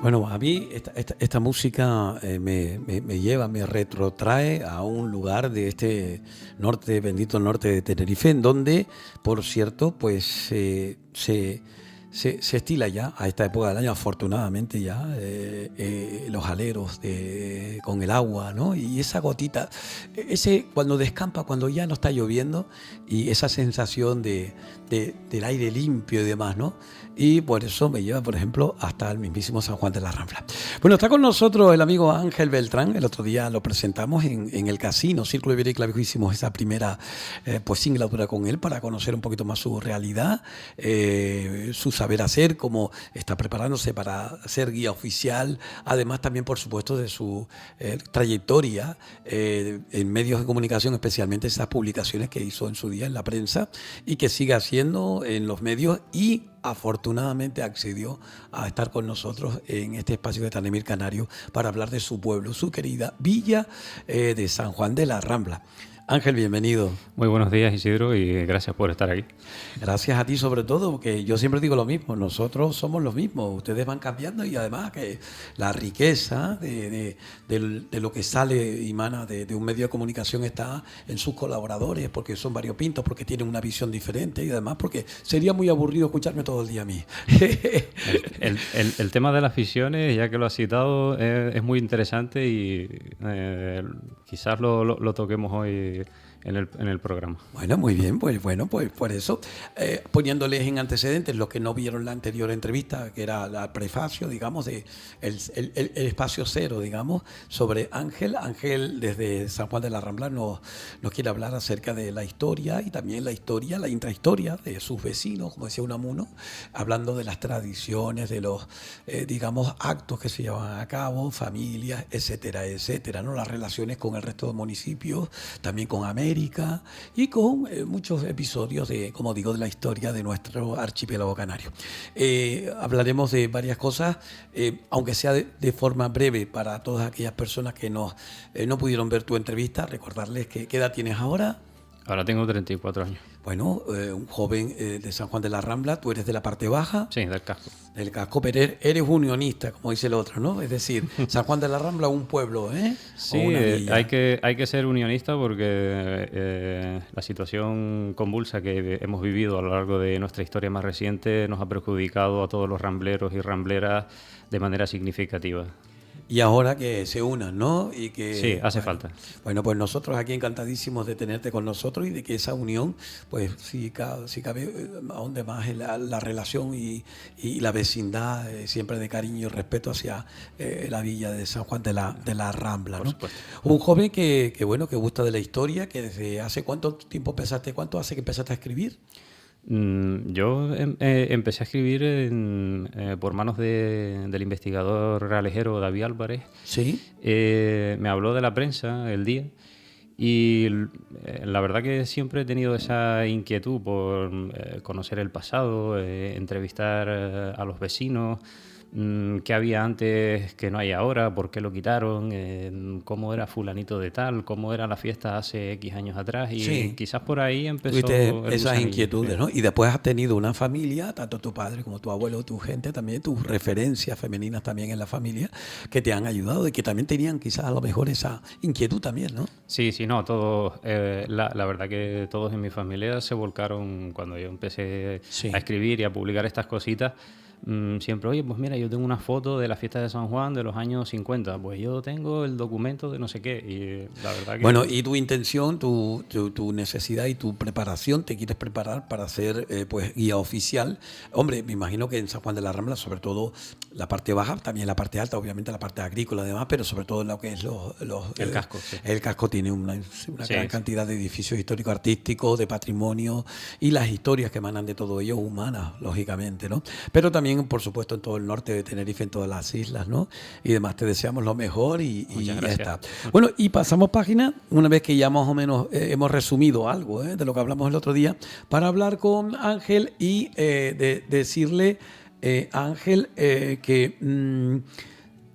Bueno, a mí esta música me lleva, me retrotrae a un lugar de este norte, bendito norte de Tenerife, en donde, por cierto, pues se estila ya a esta época del año, afortunadamente ya, los aleros con el agua, ¿no? Y esa gotita, ese cuando descampa, cuando ya no está lloviendo, y esa sensación del aire limpio y demás, ¿no? Y por eso me lleva, por ejemplo, hasta el mismísimo San Juan de la Rambla. Bueno, está con nosotros el amigo Ángel Beltrán. El otro día lo presentamos en el casino Círculo Ibérico Clavijo. Hicimos esa primera pues singladura con él para conocer un poquito más su realidad, su saber hacer, cómo está preparándose para ser guía oficial. Además, también, por supuesto, de su trayectoria en medios de comunicación, especialmente esas publicaciones que hizo en su día en la prensa y que sigue haciendo en los medios, y afortunadamente accedió a estar con nosotros en este espacio de Tanemir Canario para hablar de su pueblo, su querida villa de San Juan de la Rambla. Ángel, bienvenido. Muy buenos días, Isidro, y gracias por estar aquí. Gracias a ti sobre todo, porque yo siempre digo lo mismo, nosotros somos los mismos, ustedes van cambiando, y además que la riqueza de lo que sale y emana de un medio de comunicación está en sus colaboradores, porque son variopintos, porque tienen una visión diferente, y además porque sería muy aburrido escucharme todo el día a mí. El tema de las fisiones, ya que lo has citado, es muy interesante y quizás lo toquemos hoy en el programa. Bueno, muy bien, pues por eso, poniéndoles en antecedentes los que no vieron la anterior entrevista, que era la prefacio, digamos, de el espacio cero, digamos, sobre Ángel. Ángel desde San Juan de la Rambla nos quiere hablar acerca de la historia, y también la intrahistoria de sus vecinos, como decía Unamuno, hablando de las tradiciones, de los, digamos, actos que se llevan a cabo, familias, etcétera, etcétera, ¿no? Las relaciones con el resto de municipios, también con América, y con muchos episodios como digo, de la historia de nuestro archipiélago canario. Hablaremos de varias cosas, aunque sea de forma breve para todas aquellas personas que no pudieron ver tu entrevista. Recordarles que ¿qué edad tienes ahora? Ahora tengo 34 años. Bueno, un joven de San Juan de la Rambla. ¿Tú eres de la parte baja? Sí, del casco. Del casco, pero eres unionista, como dice el otro, ¿no? Es decir, San Juan de la Rambla, un pueblo, ¿eh? Sí, hay que ser unionista porque la situación convulsa que hemos vivido a lo largo de nuestra historia más reciente nos ha perjudicado a todos los rambleros y rambleras de manera significativa. Y ahora que se unan, ¿no? Y que, sí, hace falta. Bueno, pues nosotros aquí encantadísimos de tenerte con nosotros, y de que esa unión, pues si cabe, ahonde más en la relación y la vecindad, siempre de cariño y respeto hacia la villa de San Juan de la Rambla, ¿no? Un joven que gusta de la historia, que desde hace ¿cuánto hace que empezaste a escribir? Yo empecé a escribir por manos del investigador realejero David Álvarez. Sí. Me habló de la prensa el día, y la verdad que siempre he tenido esa inquietud por conocer el pasado, entrevistar a los vecinos, qué había antes que no hay ahora, por qué lo quitaron, cómo era fulanito de tal, cómo era la fiesta hace X años atrás, y sí, quizás por ahí empezó esas inquietudes, ¿no? Y después has tenido una familia, tanto tu padre como tu abuelo, tu gente también, tus referencias femeninas también en la familia, que te han ayudado y que también tenían quizás a lo mejor esa inquietud también, ¿no? Sí, no, todos, la verdad que todos en mi familia se volcaron cuando yo empecé a escribir y a publicar estas cositas. Siempre, oye, pues mira, yo tengo una foto de la fiesta de San Juan de los años 50, pues yo tengo el documento de no sé qué, y la verdad que... Bueno, y tu intención, tu necesidad y tu preparación, te quieres preparar para ser pues guía oficial. Hombre, me imagino que en San Juan de la Rambla, sobre todo la parte baja, también la parte alta, obviamente la parte agrícola además, pero sobre todo lo que es el casco. Sí. El casco tiene una gran cantidad de edificios históricos-artísticos, de patrimonio, y las historias que emanan de todo ello, humanas, lógicamente, ¿no? Pero también, por supuesto, en todo el norte de Tenerife, en todas las islas, ¿no? Y demás, te deseamos lo mejor y ya está. Bueno, y pasamos página, una vez que ya más o menos hemos resumido algo de lo que hablamos el otro día, para hablar con Ángel y decirle, Ángel, que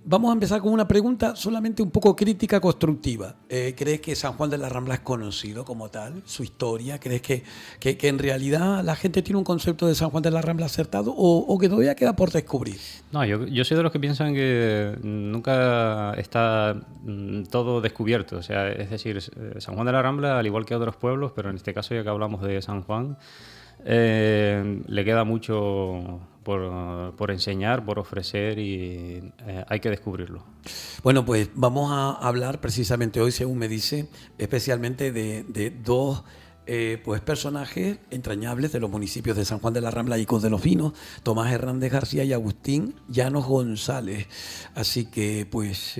vamos a empezar con una pregunta solamente un poco crítica, constructiva. ¿Crees que San Juan de la Rambla es conocido como tal, su historia? ¿Crees que en realidad la gente tiene un concepto de San Juan de la Rambla acertado o que todavía queda por descubrir? No, yo soy de los que piensan que nunca está todo descubierto. O sea, es decir, San Juan de la Rambla, al igual que otros pueblos, pero en este caso ya que hablamos de San Juan, le queda mucho por enseñar, por ofrecer y hay que descubrirlo. Bueno, pues vamos a hablar precisamente hoy, según me dice, especialmente de dos pues personajes entrañables de los municipios de San Juan de la Rambla y Icos de los Vinos, Tomás Hernández García y Agustín Llanos González. Así que pues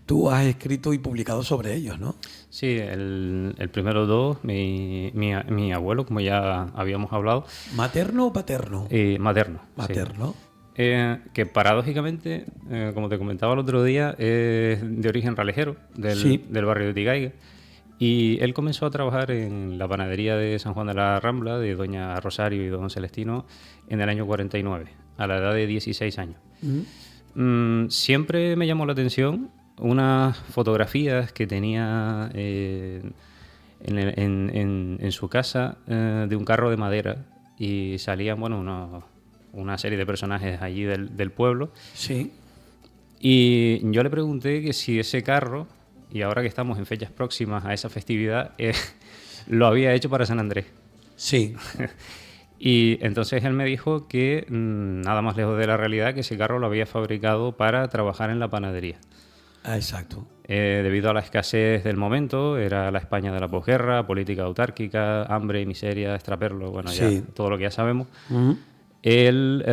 tú has escrito y publicado sobre ellos, ¿no? Sí, el primero dos, mi abuelo, como ya habíamos hablado. ¿Materno o paterno? Materno. Materno. Sí. Que paradójicamente, como te comentaba el otro día, es de origen ralejero, del barrio de Tigaiga. Y él comenzó a trabajar en la panadería de San Juan de la Rambla, de doña Rosario y don Celestino, en el año 49, a la edad de 16 años. Siempre me llamó la atención unas fotografías que tenía en su casa de un carro de madera y salían, bueno, una serie de personajes allí del pueblo. Sí. Y yo le pregunté que si ese carro, y ahora que estamos en fechas próximas a esa festividad, lo había hecho para San Andrés. Sí. Y entonces él me dijo que nada más lejos de la realidad, que ese carro lo había fabricado para trabajar en la panadería. Ah, exacto. Debido a la escasez del momento, era la España de la posguerra, política autárquica, hambre, miseria, extraperlo, bueno, ya todo lo que ya sabemos. Él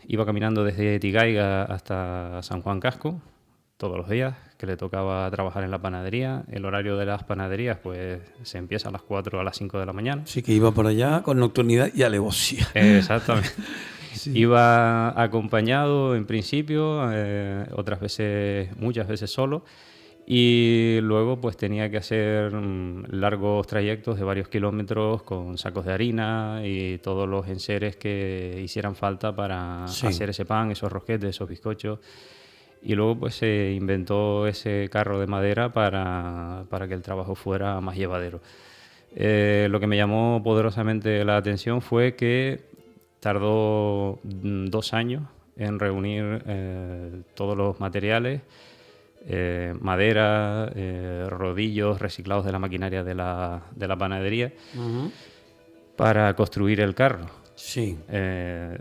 iba caminando desde Tigaiga hasta San Juan Casco todos los días, que le tocaba trabajar en la panadería. El horario de las panaderías pues se empieza a las 4 a las 5 de la mañana. Sí, que iba por allá con nocturnidad y alevosía. Exactamente. Sí. Iba acompañado en principio, otras veces, muchas veces solo, y luego pues tenía que hacer largos trayectos de varios kilómetros con sacos de harina y todos los enseres que hicieran falta para hacer ese pan, esos rosquetes, esos bizcochos. Y luego pues se inventó ese carro de madera para que el trabajo fuera más llevadero. Lo que me llamó poderosamente la atención fue que tardó 2 años en reunir todos los materiales, madera, rodillos reciclados de la maquinaria de la panadería, para construir el carro. Sí. A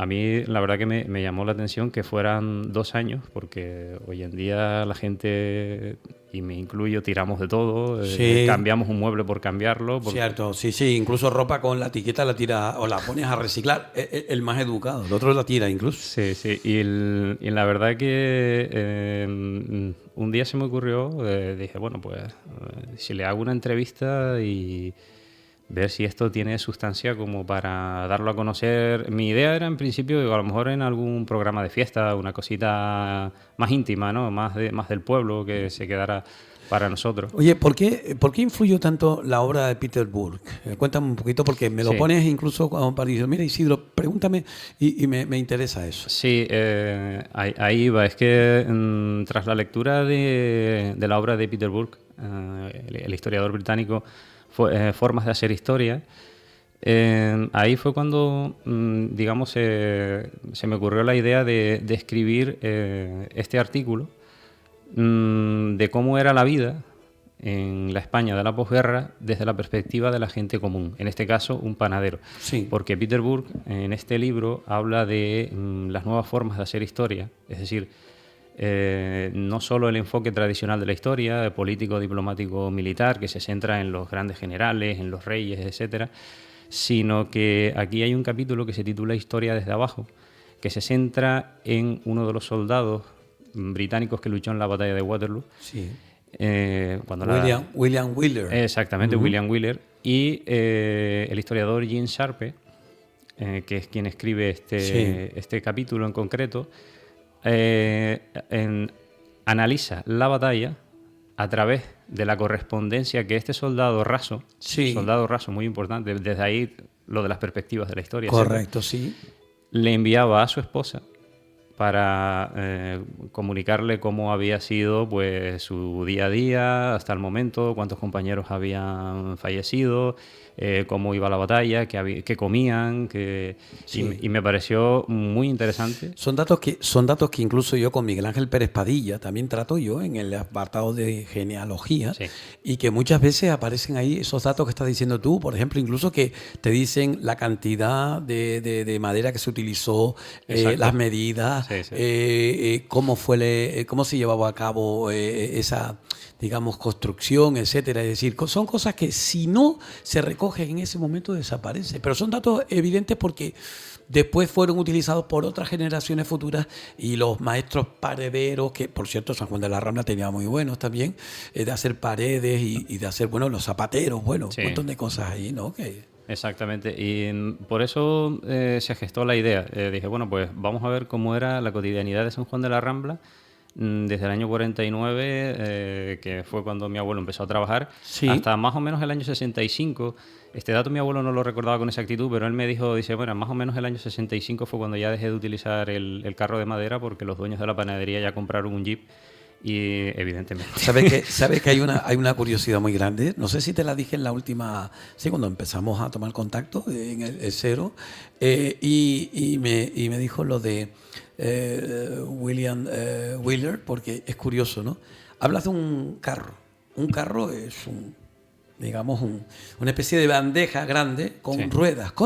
mí la verdad que me llamó la atención que fueran 2 años, porque hoy en día la gente, y me incluyo, tiramos de todo, cambiamos un mueble por cambiarlo. Cierto, sí, incluso ropa con la etiqueta la tira o la pones a reciclar, el más educado, el otro la tira incluso. Sí, y la verdad que un día se me ocurrió, dije, bueno, pues si le hago una entrevista y ver si esto tiene sustancia como para darlo a conocer. Mi idea era en principio, a lo mejor en algún programa de fiesta, una cosita más íntima, ¿no? Más del pueblo, que se quedara para nosotros. Oye, ¿por qué influyó tanto la obra de Peter Burke? Cuéntame un poquito, porque me lo pones incluso para decir, mira Isidro, pregúntame, y me interesa eso. Sí, ahí va. Es que tras la lectura de la obra de Peter Burke, el historiador británico, Formas de hacer historia, ahí fue cuando, digamos, se me ocurrió la idea de escribir este artículo de cómo era la vida en la España de la posguerra desde la perspectiva de la gente común, en este caso un panadero. Sí. Porque Peter Burke en este libro habla de las nuevas formas de hacer historia, es decir, no solo el enfoque tradicional de la historia, político, diplomático, militar, que se centra en los grandes generales, en los reyes, etcétera, sino que aquí hay un capítulo que se titula Historia desde abajo, que se centra en uno de los soldados británicos que luchó en la batalla de Waterloo. Sí. William Wheeler. Exactamente, William Wheeler. Y el historiador Jean Sharpe, que es quien escribe este capítulo en concreto, analiza la batalla a través de la correspondencia que este soldado raso, muy importante, desde ahí lo de las perspectivas de la historia. Correcto, sí. Le enviaba a su esposa para comunicarle cómo había sido pues su día a día hasta el momento, cuántos compañeros habían fallecido, cómo iba la batalla, qué comían, Sí. y me pareció muy interesante. Son datos que incluso yo con Miguel Ángel Pérez Padilla también trato yo en el apartado de genealogía, Sí, y que muchas veces aparecen ahí esos datos que estás diciendo tú, por ejemplo, incluso que te dicen la cantidad de madera que se utilizó, exacto. las medidas, Sí, sí. cómo se llevaba a cabo esa, digamos, construcción, etcétera. Es decir, son cosas que si no se recogen en ese momento desaparecen, pero son datos evidentes porque después fueron utilizados por otras generaciones futuras, y los maestros parederos, que por cierto San Juan de la Rambla tenía muy buenos también, de hacer paredes y de hacer, bueno, los zapateros, bueno, Sí. un montón de cosas ahí, ¿no? Que, Exactamente, y por eso se gestó la idea. Dije, bueno, pues vamos a ver cómo era la cotidianidad de San Juan de la Rambla desde el año 49, que fue cuando mi abuelo empezó a trabajar, sí. hasta más o menos el año 65. Este dato mi abuelo no lo recordaba con exactitud, pero él me dijo, dice, bueno, más o menos el año 65 fue cuando ya dejé de utilizar el carro de madera porque los dueños de la panadería ya compraron un Jeep y evidentemente... ¿Sabes que hay una curiosidad muy grande? No sé si te la dije en la última, sí, cuando empezamos a tomar contacto en el cero, y me dijo lo de William Wheeler, porque es curioso, ¿no? Hablas de un carro. Un carro es digamos, una especie de bandeja grande Sí. con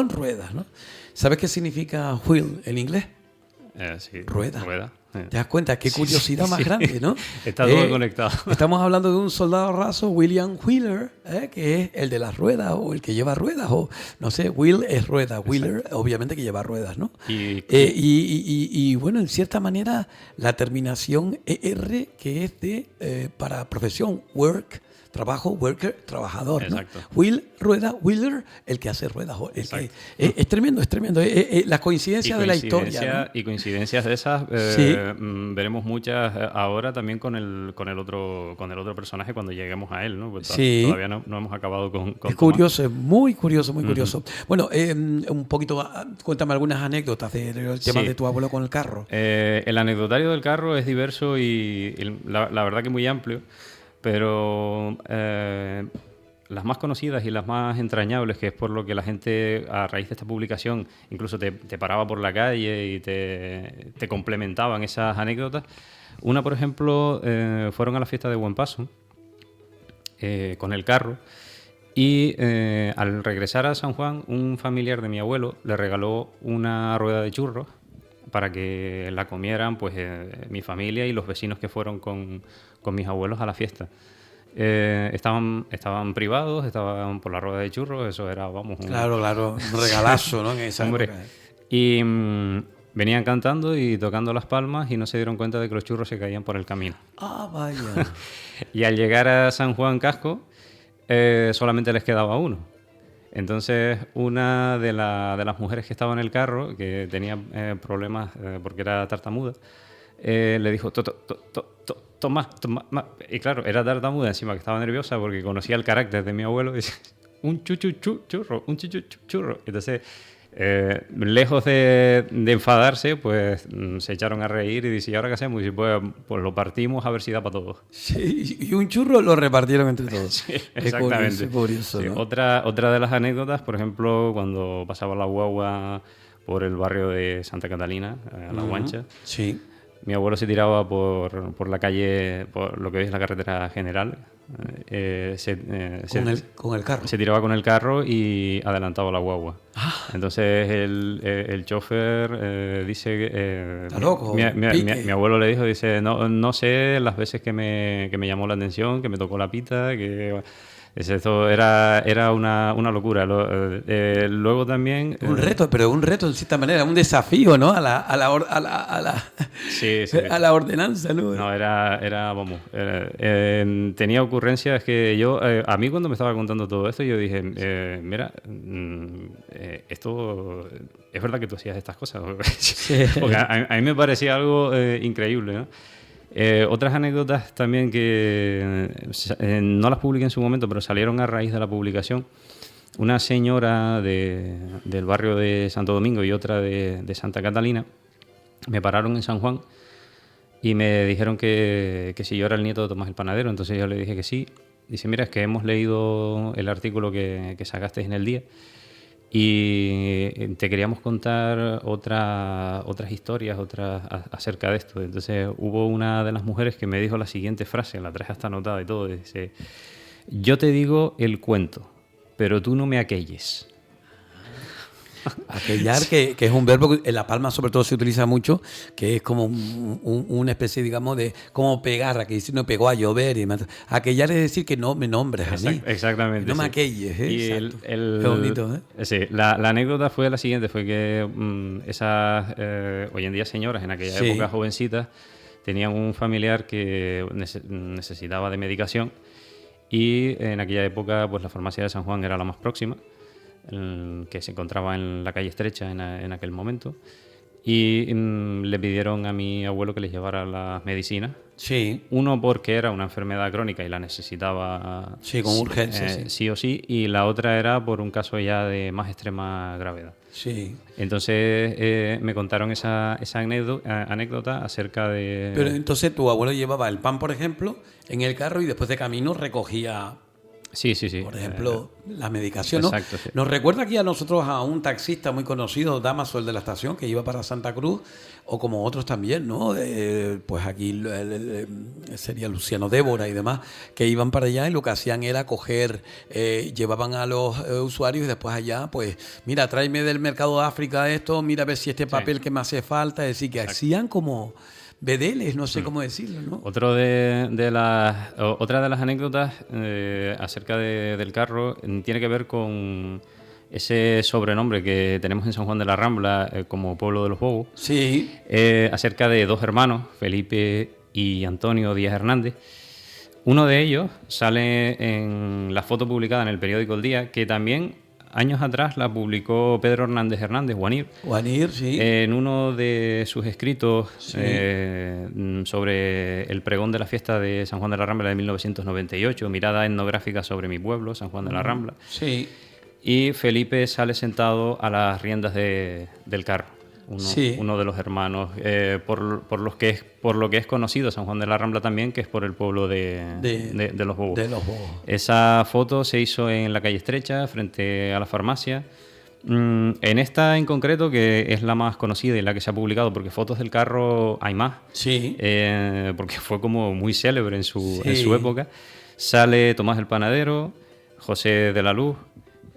ruedas, ¿no? ¿Sabes qué significa wheel en inglés? Sí, Rueda. rueda. ¿Te das cuenta? Qué Sí, curiosidad sí, más sí. grande, ¿no? Está todo conectado. Estamos hablando de un soldado raso, William Wheeler, que es el de las ruedas o el que lleva ruedas, o no sé, Wheel es rueda, Wheeler obviamente que lleva ruedas, ¿no? Y bueno, en cierta manera la terminación ER, que es de para profesión, work, trabajo, worker, trabajador, ¿no? Exacto. Wheel, rueda, wheeler, el que hace ruedas. Es tremendo, es tremendo. Las coincidencias de la historia, ¿no? Y coincidencias de esas Sí. Veremos muchas ahora también con el otro personaje cuando lleguemos a él, ¿no? Pues Sí. todavía no hemos acabado con Es Tomás. curioso, es muy curioso, muy curioso. Bueno, un poquito, cuéntame algunas anécdotas del tema Sí. de tu abuelo con el carro. El anecdotario del carro es diverso y la verdad que muy amplio, pero las más conocidas y las más entrañables, que es por lo que la gente a raíz de esta publicación incluso te paraba por la calle y te complementaban esas anécdotas. Una, por ejemplo, fueron a la fiesta de Buen Paso con el carro. Y al regresar a San Juan, un familiar de mi abuelo le regaló una rueda de churros para que la comieran pues mi familia y los vecinos que fueron con mis abuelos a la fiesta. Estaban privados, estaban por la rueda de churros, eso era, vamos... Claro, un regalazo, ¿no? En esa Hombre, época. y venían cantando y tocando las palmas y no se dieron cuenta de que los churros se caían por el camino. Ah, vaya. Y al llegar a San Juan Casco, solamente les quedaba uno. Entonces, una de las mujeres que estaba en el carro, que tenía problemas porque era tartamuda, le dijo, toma. Y claro, era tartamuda encima, que estaba nerviosa porque conocía el carácter de mi abuelo. Y dice, un churro. Entonces, lejos de enfadarse, pues se echaron a reír y dice, ¿y ahora qué hacemos? Y dice, pues lo partimos a ver si da para todos. Sí, y un churro lo repartieron entre todos. Sí, exactamente. Es curioso, Sí, ¿no? otra de las anécdotas, por ejemplo, cuando pasaba la guagua por el barrio de Santa Catalina, a La Guancha, Sí. mi abuelo se tiraba por la calle, por lo que es la carretera general. Con el carro. Se tiraba con el carro y adelantaba la guagua. Entonces el chofer dice que... Está loco, mi abuelo le dijo, dice, no sé las veces que me llamó la atención, que me tocó la pita, que... Esto era una locura. Luego también... Un reto, pero un reto en cierta manera, un desafío, ¿no? Sí, sí. A la ordenanza, ¿no? No, vamos, tenía ocurrencias que yo, a mí cuando me estaba contando todo esto, yo dije, mira, esto, es verdad que tú hacías estas cosas, Sí. porque a mí me parecía algo increíble, ¿no? Otras anécdotas también que no las publiqué en su momento, pero salieron a raíz de la publicación. Una señora del barrio de Santo Domingo y otra de Santa Catalina me pararon en San Juan y me dijeron que si yo era el nieto de Tomás el Panadero. Entonces yo le dije que sí. Dice, mira, es que hemos leído el artículo que sacaste en El Día y te queríamos contar otras historias acerca de esto. Entonces hubo una de las mujeres que me dijo la siguiente frase, la traje hasta anotada y todo, dice, yo te digo el cuento, pero tú no me aquelles. Aquellar, que es un verbo que en La Palma sobre todo se utiliza mucho, que es como una especie, digamos, de como pegar, que dice no pegó a llover. Aquellar es decir que no me nombres a mí. Exactamente. No me sí. aquelles. Y Qué bonito, ¿eh? Sí, la anécdota fue la siguiente, fue que esas, hoy en día señoras, en aquella época jovencitas, tenían un familiar que necesitaba de medicación y en aquella época pues la farmacia de San Juan era la más próxima, que se encontraba en la calle Estrecha en aquel momento, y le pidieron a mi abuelo que les llevara las medicinas. Sí. Uno porque era una enfermedad crónica y la necesitaba con urgencia, sí o sí, y la otra era por un caso ya de más extrema gravedad. Sí. Entonces me contaron esa anécdota acerca de... Pero entonces tu abuelo llevaba el pan, por ejemplo, en el carro y después de camino recogía... Sí. Por ejemplo, la medicación, ¿no? Exacto, sí. Nos recuerda aquí a nosotros a un taxista muy conocido, Damaso, el de la estación, que iba para Santa Cruz, o como otros también, ¿no? Pues aquí sería Luciano Débora y demás, que iban para allá y lo que hacían era coger, llevaban a los usuarios y después allá, pues, mira, tráeme del mercado de África esto, mira a ver si este papel que me hace falta, es decir, que hacían como... bedeles, no sé cómo decirlo, ¿no? Otra de las anécdotas acerca del carro tiene que ver con ese sobrenombre que tenemos en San Juan de la Rambla como Pueblo de los Bobos. Sí. Acerca de dos hermanos, Felipe y Antonio Díaz Hernández. Uno de ellos sale en la foto publicada en el periódico El Día, que también... años atrás la publicó Pedro Hernández Hernández, Guanir, sí. En uno de sus escritos sobre el pregón de la fiesta de San Juan de la Rambla de 1998, mirada etnográfica sobre mi pueblo, San Juan de la Rambla. Sí. Y Felipe sale sentado a las riendas del carro. Uno de los hermanos, por lo que es conocido San Juan de la Rambla también, que es por el pueblo de los Bobos. De los Bobos. Esa foto se hizo en la calle Estrecha, frente a la farmacia. En esta en concreto, que es la más conocida y la que se ha publicado, porque fotos del carro hay más, sí. Porque fue como muy célebre en su época, sale Tomás el Panadero, José de la Luz,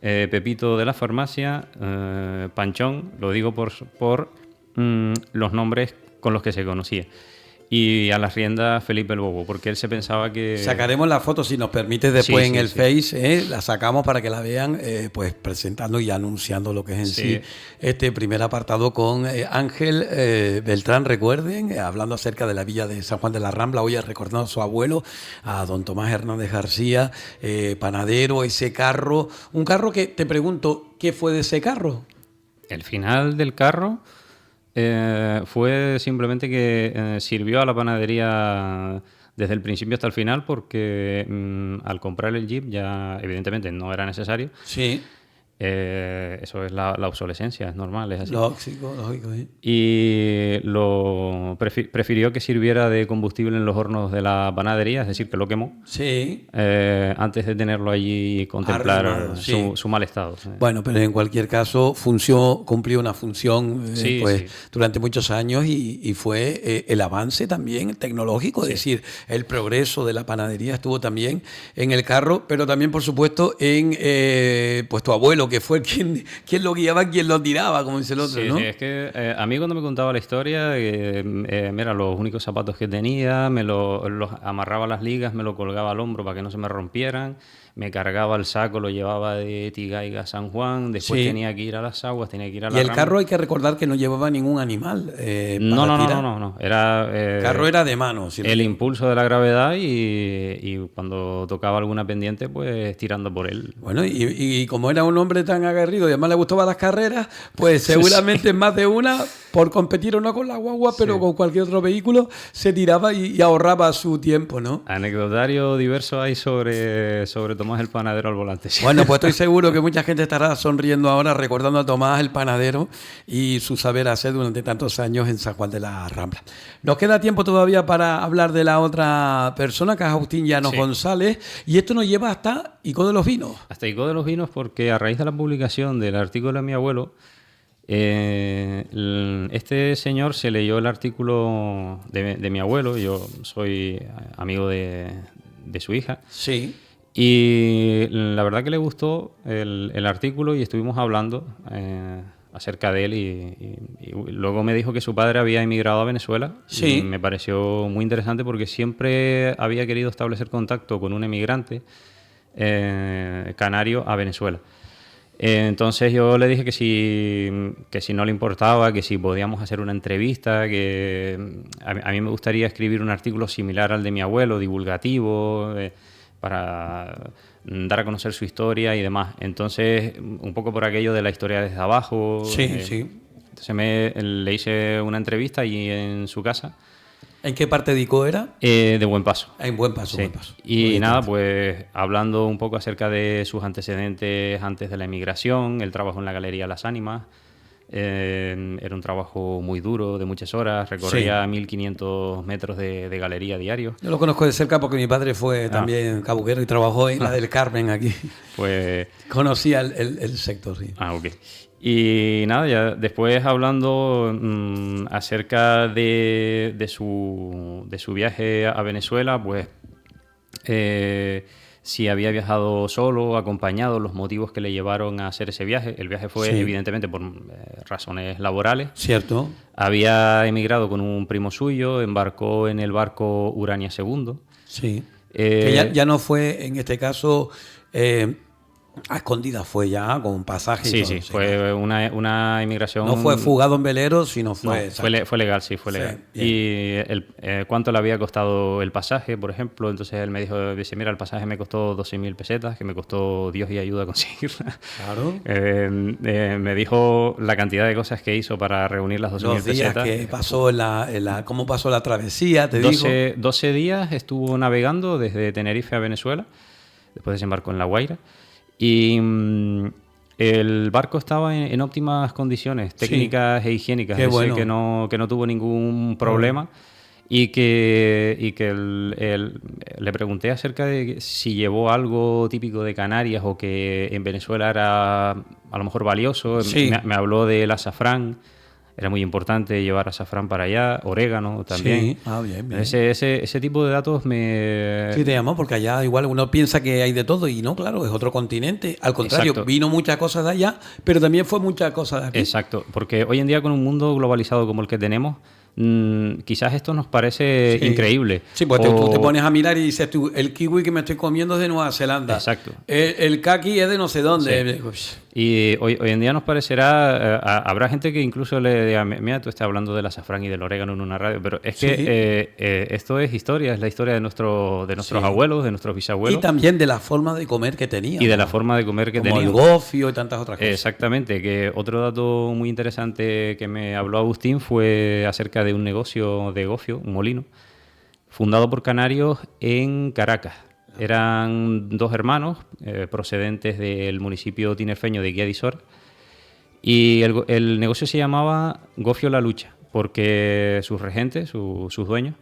Pepito de la farmacia, Panchón, lo digo por los nombres con los que se conocía. Y a las riendas Felipe el Bobo, porque él se pensaba que... Sacaremos la foto, si nos permites, después en el Face, la sacamos para que la vean, pues presentando y anunciando lo que es en sí este primer apartado con Ángel Beltrán, recuerden, hablando acerca de la villa de San Juan de la Rambla, hoy recordando a su abuelo, a don Tomás Hernández García, panadero, ese carro, un carro que, te pregunto, ¿qué fue de ese carro? El final del carro... fue simplemente que sirvió a la panadería desde el principio hasta el final, porque al comprar el Jeep ya evidentemente no era necesario. Sí. Eso es la obsolescencia, es normal, es así. Lógico, sí. Y prefirió que sirviera de combustible en los hornos de la panadería, es decir, que lo quemó. Sí. Antes de tenerlo allí y contemplar su mal estado. Bueno, pero en cualquier caso cumplió una función durante muchos años y fue el avance también tecnológico, es decir, el progreso de la panadería estuvo también en el carro, pero también, por supuesto, en pues tu abuelo, que fue quien lo guiaba, quien lo tiraba, como dice el otro, ¿no? Sí, es que a mí cuando me contaba la historia, mira, los únicos zapatos que tenía, los amarraba a las ligas, me lo colgaba al hombro para que no se me rompieran, me cargaba el saco, lo llevaba de Tigaiga a San Juan, después tenía que ir a las aguas, tenía que ir a la Y el Rambla. carro hay que recordar que no llevaba ningún animal No. El carro era de mano. El impulso de la gravedad y cuando tocaba alguna pendiente, pues tirando por él. Bueno, y como era un hombre tan aguerrido y además le gustaban las carreras, pues seguramente en más de una por competir o no con la guagua, pero con cualquier otro vehículo, se tiraba y ahorraba su tiempo, ¿no? Anecdotario diverso hay sobre Tomás el panadero al volante. Sí. Bueno, pues estoy seguro que mucha gente estará sonriendo ahora recordando a Tomás el panadero y su saber hacer durante tantos años en San Juan de la Rambla. Nos queda tiempo todavía para hablar de la otra persona, que es Agustín Llanos González, y esto nos lleva hasta Icó de los Vinos. Hasta Icó de los Vinos, porque a raíz de la publicación del artículo de mi abuelo, este señor se leyó el artículo de mi abuelo. Yo soy amigo de su hija. Sí. Y la verdad que le gustó el artículo y estuvimos hablando acerca de él y luego me dijo que su padre había emigrado a Venezuela. Sí. Y me pareció muy interesante porque siempre había querido establecer contacto con un emigrante canario a Venezuela. Entonces yo le dije que si no le importaba, que si podíamos hacer una entrevista, que a mí me gustaría escribir un artículo similar al de mi abuelo, divulgativo, para dar a conocer su historia y demás. Entonces, un poco por aquello de la historia desde abajo. Sí, sí. Entonces le hice una entrevista allí en su casa. ¿En qué parte de Icó era? De Buen Paso. En Buen Paso, Sí. Buen Paso. Y nada, pues hablando un poco acerca de sus antecedentes antes de la emigración, el trabajo en la Galería Las Ánimas. Era un trabajo muy duro, de muchas horas, recorría 1500 metros de galería diario. Yo lo conozco de cerca porque mi padre fue también cabuquero y trabajó en la del Carmen aquí. Pues conocía el sector, sí. Ok. Y nada, ya después hablando acerca de su viaje a Venezuela, pues si había viajado solo, acompañado, los motivos que le llevaron a hacer ese viaje. El viaje fue evidentemente por razones laborales. Cierto. Había emigrado con un primo suyo, embarcó en el barco Urania II. Sí. Que ya no fue, en este caso, a escondidas, fue ya con pasaje. Sí, y todo, sí, fue una inmigración. No fue fugado en velero, sino fue. No, fue legal, sí, fue legal. Y cuánto le había costado el pasaje, por ejemplo. Entonces él me dice, mira, el pasaje me costó 12.000 pesetas, que me costó Dios y ayuda a conseguirla. Claro. Me dijo la cantidad de cosas que hizo para reunir las 12.000 pesetas. Que pasó cómo pasó la travesía, te digo. 12 días estuvo navegando desde Tenerife a Venezuela, después desembarcó en La Guaira. Y el barco estaba en óptimas condiciones técnicas e higiénicas. Qué bueno. Que no tuvo ningún problema. Y que le pregunté acerca de si llevó algo típico de Canarias o que en Venezuela era a lo mejor valioso. Sí. Me habló del azafrán. Era muy importante llevar azafrán para allá, orégano también. Sí, bien. Ese tipo de datos me... Sí, te llamó porque allá igual uno piensa que hay de todo y no, claro, es otro continente. Al contrario, Exacto. Vino muchas cosas de allá, pero también fue muchas cosas de aquí. Exacto, porque hoy en día con un mundo globalizado como el que tenemos, quizás esto nos parece increíble. Sí, pues tú te pones a mirar y dices tú, el kiwi que me estoy comiendo es de Nueva Zelanda. Exacto. El kaki es de no sé dónde. Sí. Y hoy en día nos parecerá, habrá gente que incluso le diga, mira, tú estás hablando del azafrán y del orégano en una radio, pero es que esto es historia, es la historia de nuestros abuelos, de nuestros bisabuelos. Y también de la forma de comer que tenían. Y de la forma de comer que tenían. Como el gofio y tantas otras cosas. Exactamente, que otro dato muy interesante que me habló Agustín fue acerca de un negocio de gofio, un molino, fundado por canarios en Caracas. Eran dos hermanos procedentes del municipio tinerfeño de Guía de Isora y el negocio se llamaba Gofio La Lucha porque sus regentes, sus dueños,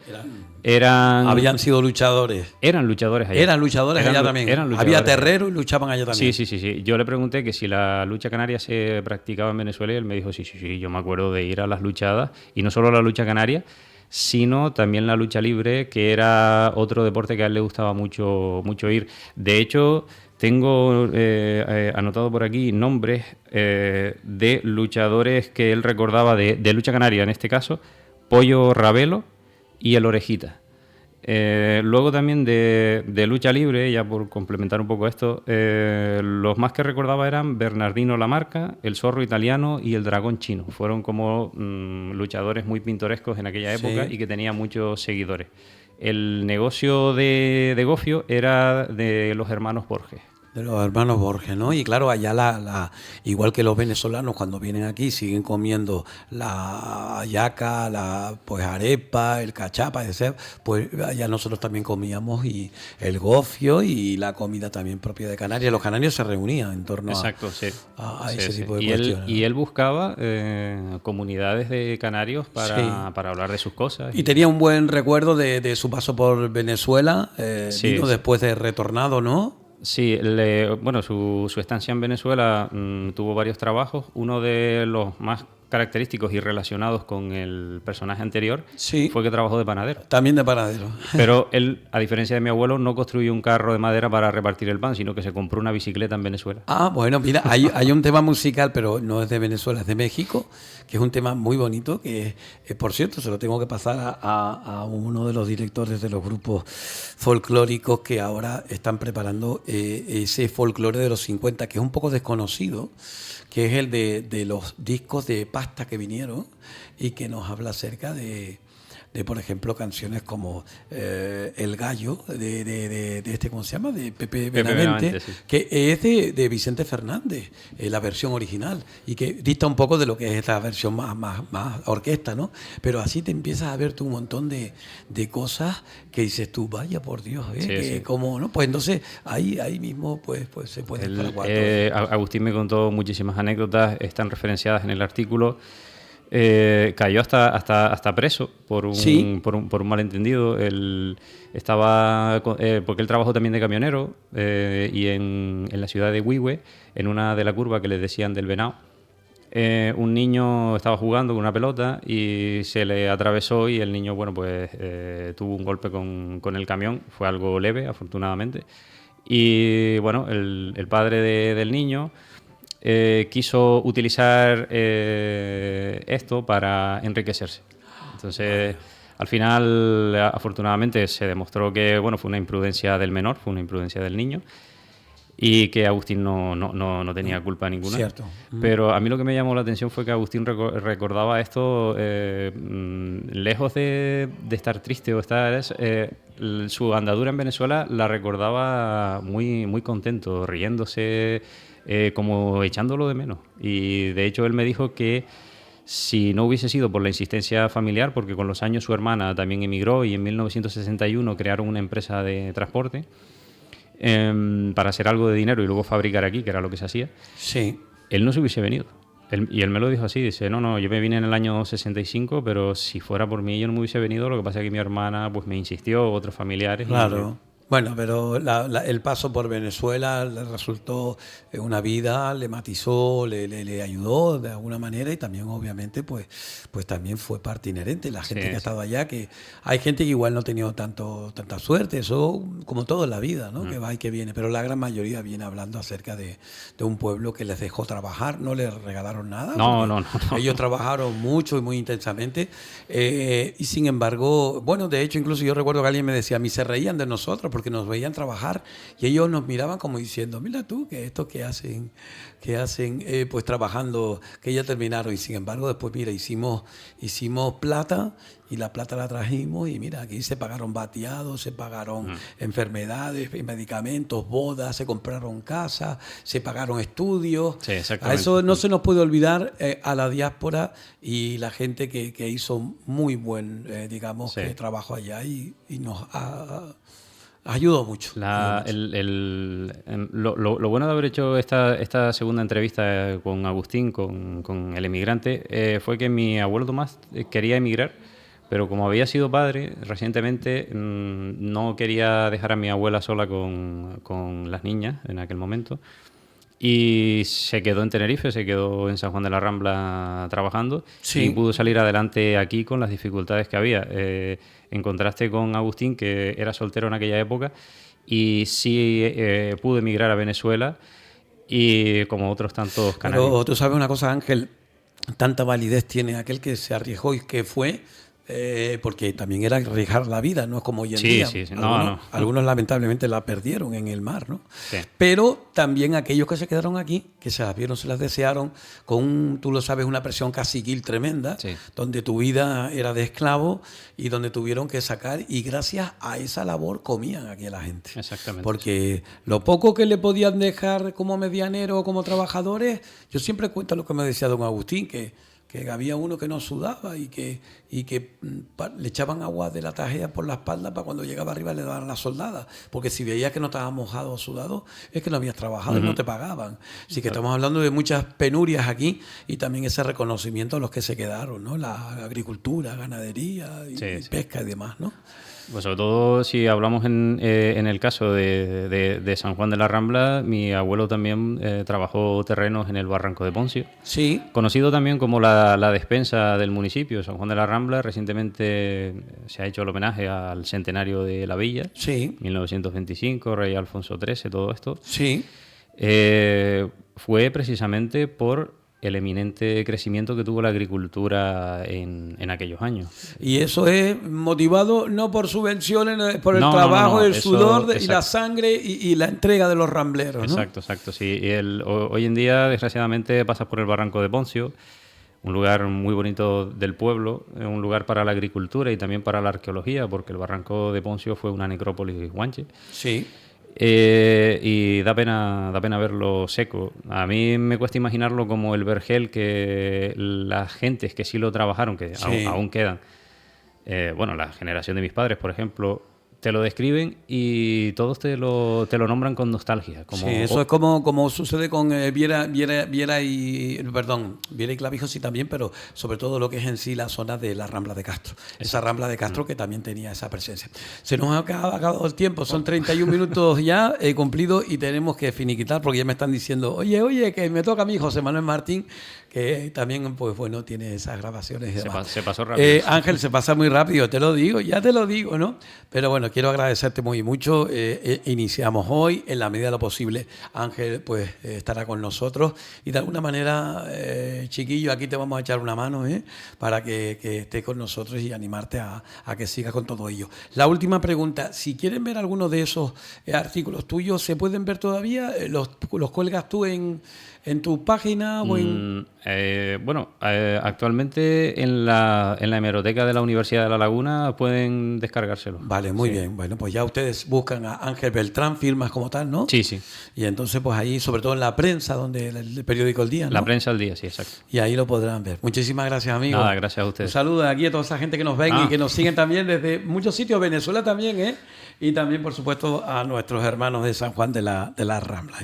habían sido luchadores. Eran luchadores allá. Eran luchadores allá también. Había terreros y luchaban allá también. Sí. Yo le pregunté que si la lucha canaria se practicaba en Venezuela y él me dijo, sí, yo me acuerdo de ir a las luchadas y no solo la lucha canaria, sino también la lucha libre, que era otro deporte que a él le gustaba mucho ir. De hecho, tengo anotado por aquí nombres de luchadores que él recordaba de lucha canaria, en este caso, Pollo Ravelo y El Orejita. Luego también de lucha libre, ya por complementar un poco esto, los más que recordaba eran Bernardino Lamarca, el Zorro Italiano y el Dragón Chino. Fueron como luchadores muy pintorescos en aquella época y que tenían muchos seguidores. El negocio de gofio era de los hermanos Borges. De los hermanos Borges, ¿no? Y claro, allá igual que los venezolanos cuando vienen aquí siguen comiendo la hallaca, la pues arepa, el cachapa, ese, pues allá nosotros también comíamos y el gofio y la comida también propia de Canarias. Los canarios se reunían en torno Exacto, sí. a Sí, ese sí. tipo de Y cuestiones, ¿no? él buscaba comunidades de canarios Sí. para hablar de sus cosas. Y tenía un buen recuerdo de su paso por Venezuela. Sí, Vino sí. después de retornado, ¿no? Sí, bueno, su estancia en Venezuela tuvo varios trabajos. Uno de los más característicos y relacionados con el personaje anterior Sí, fue que trabajó de panadero. también de panadero. Pero él, a diferencia de mi abuelo, no construyó un carro de madera para repartir el pan, sino que se compró una bicicleta en Venezuela. Ah, bueno, mira, hay un tema musical, pero no es de Venezuela, es de México, que es un tema muy bonito, que por cierto se lo tengo que pasar a uno de los directores de los grupos folclóricos que ahora están preparando ese folclore de los 50, que es un poco desconocido, que es el de los discos de pasta que vinieron y que nos habla acerca de, por ejemplo, canciones como El Gallo, de este, ¿cómo se llama? De Pepe Benavente, Sí. que es de Vicente Fernández, la versión original, y que dista un poco de lo que es esta versión más orquesta, ¿no? Pero así te empiezas a ver tú un montón de cosas que dices tú, vaya por Dios, Sí, que sí. como, ¿no? Pues entonces ahí mismo pues se puede fraguar todo. Agustín me contó muchísimas anécdotas, están referenciadas en el artículo. Cayó hasta preso por Sí, por un malentendido. Él estaba, porque él trabajó también de camionero y en la ciudad de Huihue, en una de la curva que les decían del Venado, un niño estaba jugando con una pelota y se le atravesó y el niño, bueno, pues tuvo un golpe con el camión. Fue algo leve, afortunadamente. Y bueno, el padre del niño quiso utilizar esto para enriquecerse. Entonces, al final, afortunadamente, se demostró que bueno, fue una imprudencia del menor, fue una imprudencia del niño, y que Agustín no tenía culpa ninguna. cierto. Pero a mí lo que me llamó la atención fue que Agustín recordaba esto, lejos de estar triste o estar... su andadura en Venezuela la recordaba muy, muy contento, riéndose, como echándolo de menos. Y de hecho él me dijo que si no hubiese sido por la insistencia familiar, porque con los años su hermana también emigró y en 1961 crearon una empresa de transporte, para hacer algo de dinero y luego fabricar aquí, que era lo que se hacía, Sí. él no se hubiese venido. Y él me lo dijo así, dice, no, yo me vine en el año 65, pero si fuera por mí yo no me hubiese venido, lo que pasa es que mi hermana pues me insistió, otros familiares. Claro. Bueno, pero el paso por Venezuela le resultó una vida, le matizó, le ayudó de alguna manera y también obviamente pues también fue parte inherente. La gente que ha Sí. estado allá, que hay gente que igual no ha tenido tanta suerte, eso como todo en la vida, ¿no? Que va y que viene, pero la gran mayoría viene hablando acerca de un pueblo que les dejó trabajar, no les regalaron nada, No, porque no. ellos trabajaron mucho y muy intensamente y sin embargo, bueno, de hecho incluso yo recuerdo que alguien me decía, a mí se reían de nosotros porque nos veían trabajar y ellos nos miraban como diciendo, mira tú, que esto que hacen pues trabajando, que ya terminaron y sin embargo después, mira, hicimos plata y la plata la trajimos y mira, aquí se pagaron bateados, se pagaron enfermedades, medicamentos, bodas, se compraron casas, se pagaron estudios. Sí, A exactamente. eso no se nos puede olvidar a la diáspora y la gente que hizo muy buen, digamos, Sí. trabajo allá y nos ayudó mucho. Lo bueno de haber hecho esta segunda entrevista con Agustín, con el emigrante, fue que mi abuelo Tomás quería emigrar, pero como había sido padre recientemente, no quería dejar a mi abuela sola con las niñas en aquel momento. Y se quedó en Tenerife, se quedó en San Juan de la Rambla trabajando Sí. y pudo salir adelante aquí con las dificultades que había. En contraste con Agustín, que era soltero en aquella época, y sí pudo emigrar a Venezuela y como otros tantos canarios. Pero tú sabes una cosa, Ángel, tanta validez tiene aquel que se arriesgó y que fue porque también era arriesgar la vida, no es como hoy en Sí, día. sí, sí. Algunos lamentablemente la perdieron en el mar, ¿no? Sí. Pero también aquellos que se quedaron aquí, que se las vieron, se las desearon, tú lo sabes, una presión caciquil tremenda, Sí. donde tu vida era de esclavo y donde tuvieron que sacar, y gracias a esa labor comían aquí a la gente. Exactamente. Porque lo poco que le podían dejar como medianero o como trabajadores, yo siempre cuento lo que me decía don Agustín, que había uno que no sudaba y que le echaban agua de la tajea por la espalda para cuando llegaba arriba le daban la soldada. Porque si veías que no estabas mojado o sudado, es que no habías trabajado y no te pagaban. Así que estamos hablando de muchas penurias aquí y también ese reconocimiento a los que se quedaron, ¿no? La agricultura, ganadería y pesca y demás, ¿no? Pues sobre todo si hablamos en el caso de San Juan de la Rambla, mi abuelo también trabajó terrenos en el Barranco de Poncio. Sí. Conocido también como la despensa del municipio, San Juan de la Rambla. Recientemente se ha hecho el homenaje al centenario de la villa, Sí. 1925, Rey Alfonso XIII, todo esto. Sí. Fue precisamente por el eminente crecimiento que tuvo la agricultura en aquellos años. Y eso es motivado no por subvenciones, por el No, trabajo, no, el eso, sudor y exacto. la sangre y la entrega de los rambleros, ¿no? Exacto, sí. Hoy en día, desgraciadamente, pasas por el Barranco de Poncio, un lugar muy bonito del pueblo, un lugar para la agricultura y también para la arqueología, porque el Barranco de Poncio fue una necrópolis guanche. Sí. Y da pena verlo seco. A mí me cuesta imaginarlo como el vergel que las gentes que sí lo trabajaron, que Sí. aún quedan, bueno, la generación de mis padres, por ejemplo, te lo describen y todos te lo nombran con nostalgia. Como, Sí, eso es como sucede con Viera y Clavijo, sí también, pero sobre todo lo que es en sí la zona de la Rambla de Castro. Esa Rambla de Castro que también tenía esa presencia. Se nos ha acabado el tiempo, son 31 minutos ya cumplidos y tenemos que finiquitar porque ya me están diciendo, oye, que me toca a mí, José Manuel Martín, que también, pues bueno, tiene esas grabaciones y demás. Se pasó rápido. Ángel, se pasa muy rápido, ya te lo digo, ¿no? Pero bueno, quiero agradecerte muy mucho. Iniciamos hoy, en la medida de lo posible, Ángel pues estará con nosotros y de alguna manera, chiquillo, aquí te vamos a echar una mano para que estés con nosotros y animarte a que sigas con todo ello. La última pregunta, si quieren ver alguno de esos artículos tuyos, ¿se pueden ver todavía? ¿Los cuelgas tú en tu página o en...? Actualmente en la hemeroteca de la Universidad de La Laguna pueden descargárselo. Vale, muy bien. Bueno, pues ya ustedes buscan a Ángel Beltrán, firmas como tal, ¿no? Sí, sí. Y entonces, pues ahí, sobre todo en la prensa, donde el periódico El Día, ¿no? La prensa al día, sí, exacto. Y ahí lo podrán ver. Muchísimas gracias, amigo. Nada, gracias a ustedes. Un saludo aquí a toda esa gente que nos ven y que nos siguen también desde muchos sitios, Venezuela también, Y también, por supuesto, a nuestros hermanos de San Juan de la Rambla,